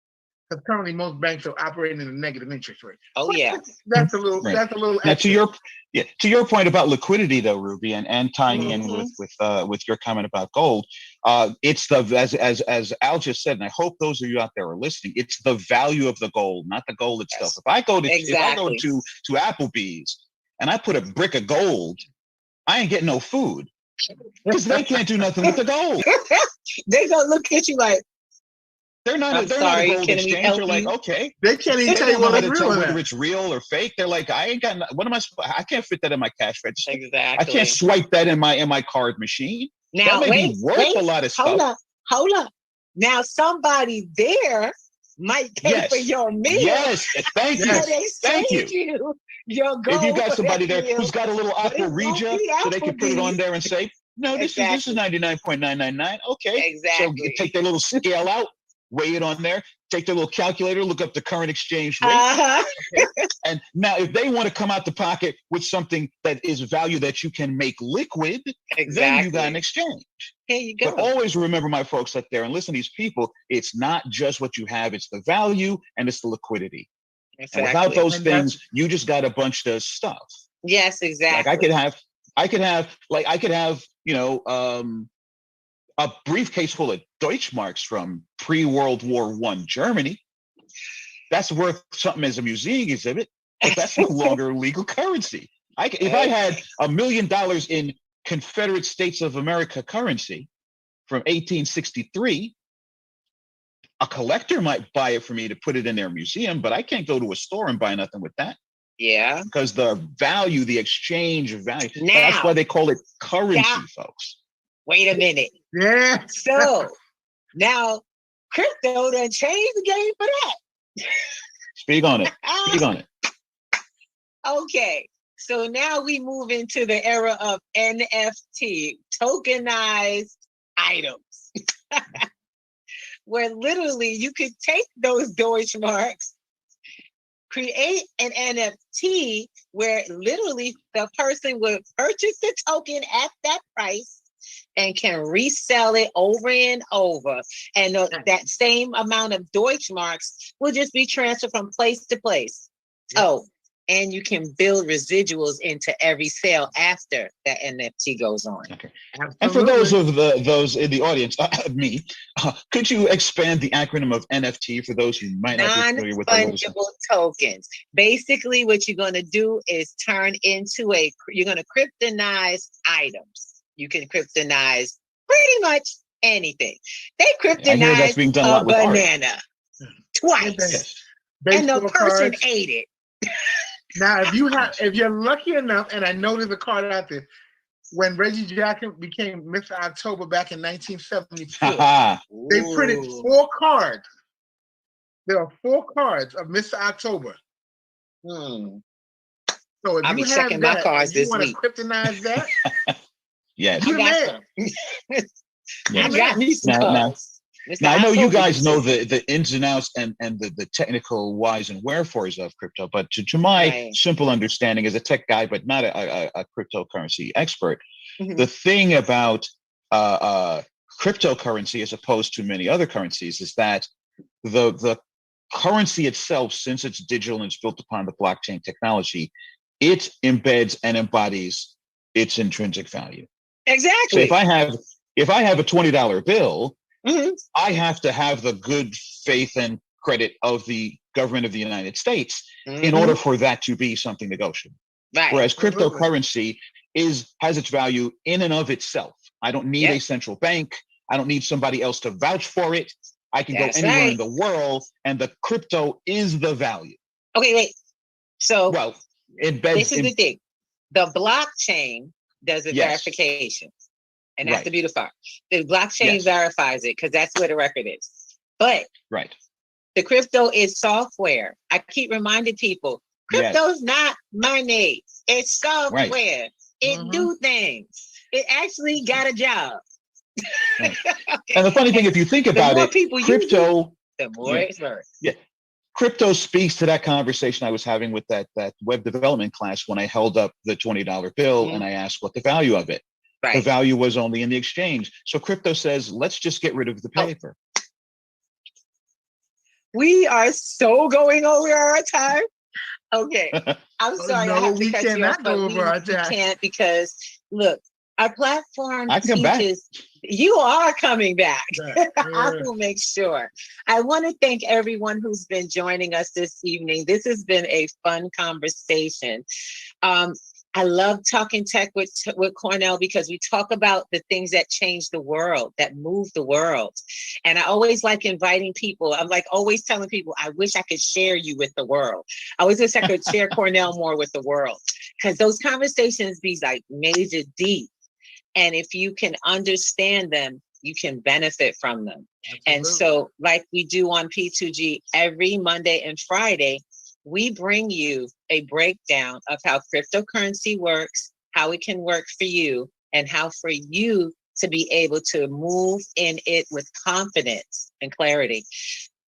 Because currently most banks are operating in a negative interest rate. Oh yeah, that's a little. Now to your point about liquidity, though, Ruby, and tying in with your comment about gold, it's the as Al just said, and I hope those of you out there are listening. It's the value of the gold, not the gold itself. If I go to Applebee's and I put a brick of gold, I ain't getting no food because they can't do nothing with the gold. They gonna look at you like. They're not a gold exchange. They're like, okay. They can't even tell you whether it's real or fake. They're like, I ain't got. I can't fit that in my cash register. Exactly. I can't swipe that in my card machine. Now that may be worth a lot of stuff. Hold up. Now somebody there might pay for your meal. Yes, thank you. Thank you. Your gold. If you got somebody there who's got a little Aqua Regia, so they can put it on there and say, no, this is 99.999. Okay. Exactly. So you take their little scale out. Weigh it on there, take their little calculator, look up the current exchange rate. Okay. And now if they want to come out the pocket with something that is value that you can make liquid, then you got an exchange. Here you go. But always remember, my folks out there, and listen to these people, it's not just what you have, it's the value and it's the liquidity. Exactly. And without those things, you just got a bunch of stuff. Yes, exactly. Like I could have, a briefcase full of Deutschmarks from pre-World War I Germany. That's worth something as a museum exhibit, but that's no longer legal currency. If I had $1 million in Confederate States of America currency from 1863, a collector might buy it for me to put it in their museum, but I can't go to a store and buy nothing with that. Yeah. Because the value, the exchange value, that's why they call it currency, folks. Wait a minute. Yeah. So now crypto done changed the game for that. Speak on it. Speak on it. Okay. So now we move into the era of NFT, tokenized items, where literally you could take those Deutschmarks, create an NFT where literally the person would purchase the token at that price and can resell it over and over. And that same amount of Deutschmarks will just be transferred from place to place. Yep. Oh, and you can build residuals into every sale after that NFT goes on. Okay. Absolutely. And for those in the audience, me, could you expand the acronym of NFT for those who might not be familiar with that? Non-fungible tokens. Basically, what you're going to do is turn into you're going to kryptonize items. You can kryptonize pretty much anything. They I hear that's kryptonized being done a a lot with art. banana twice, Yes. and the Baseball person cards. ate it. Now, if you're lucky enough, and I know there's a card out there, when Reggie Jackson became Mr. October back in 1974, they printed Ooh. 4 cards. There are 4 cards of Mr. October. Hmm. So if I'll you be have checking my that, cards and you this want to week. kryptonize that, Yes. I you're got there. some. Yes. I got me some Now, cards. Mr. now I know you October guys used know to- the ins and outs and the technical whys and wherefores of crypto, but to my Right. simple understanding as a tech guy, but not a cryptocurrency expert, Mhm. the thing about cryptocurrency as opposed to many other currencies is that the currency itself, since it's digital and it's built upon the blockchain technology, it embeds and embodies its intrinsic value. So Exactly. if I have a $20 bill, Mhm. I have to have the good faith and credit of the government of the United States in Mhm. order for that to be something negotiable. Right. Whereas Absolutely. cryptocurrency has its value in and of itself. I don't need a central bank. I don't need somebody else to vouch for it. I can That's go anywhere right. in the world, and the crypto is the value. Okay, wait. So Well, it this beds is in, the thing. The blockchain does the Yes. verification. And that's Right. the beautiful part. The blockchain Yes. verifies it because that's where the record is. But right. the crypto is software. I keep reminding people, Yes. crypto's not money. It's software. It Mhm. do things. It actually got a job. Right. Okay. And the funny thing, if you think The about more it, people use it, crypto, the more Yeah. it's worth. crypto speaks to that conversation I was having with that web development class when I held up the $20 bill and I asked what the value of it. The Right. value was only in the exchange. So crypto says, let's just get rid of the Oh. paper. We are so going over our time. Okay. I'm Oh, sorry, I no, have to we cut you cannot off, go but over our we time. can't because look, our platform I can come back. teaches. You are coming back. Right. I will make sure. I want to thank everyone who's been joining us this evening. This has been a fun conversation. I love talking tech with Cornell because we talk about the things that change the world, that move the world. And I always like inviting people. I'm like always telling people, I wish I could share you with the world. I always wish I could share Cornell more with the world because those conversations be like major deep. And if you can understand them, you can benefit from them. And so like we do on P2G every Monday and Friday, we bring you a breakdown of how cryptocurrency works, how it can work for you, and how for you to be able to move in it with confidence and clarity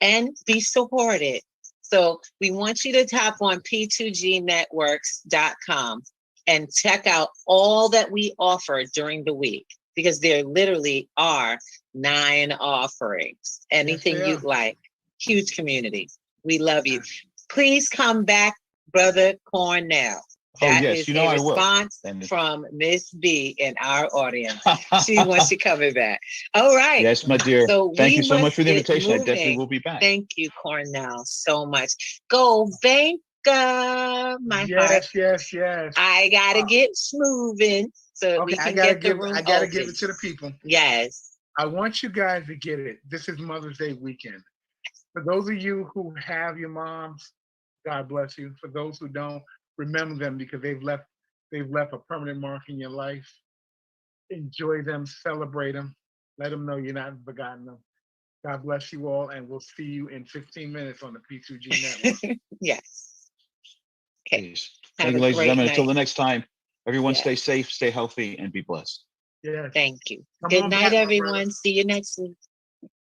and be supported. So we want you to tap on p2gnetworks.com and check out all that we offer during the week because there literally are 9 offerings. Anything you'd like. Huge community. We love you. Please come back, Brother Cornell. That is you know a I will. response from Miss B in our audience. She wants you coming back. All right. Yes, my dear. So Thank you we so much must for the get invitation. I definitely moving. will be back. Thank you, Cornell, so much. Go Banker, my heart. Yes. I gotta get moving so we can get the room I gotta open. give it to the people. Yes. I want you guys to get it. This is Mother's Day weekend. For those of you who have your moms, God bless you. For those who don't, remember them because they've left a permanent mark in your life. Enjoy them, celebrate them. Let them know you're not forgotten them. God bless you all, and we'll see you in 15 minutes on the P2G network. Yes. Okay. Please. Have Thank you, a ladies and great gentlemen. night. Until the next time, everyone Yes. stay safe, stay healthy, and be blessed. Yes. Thank you. Come Good on night, back, my everyone. brother. See you next week.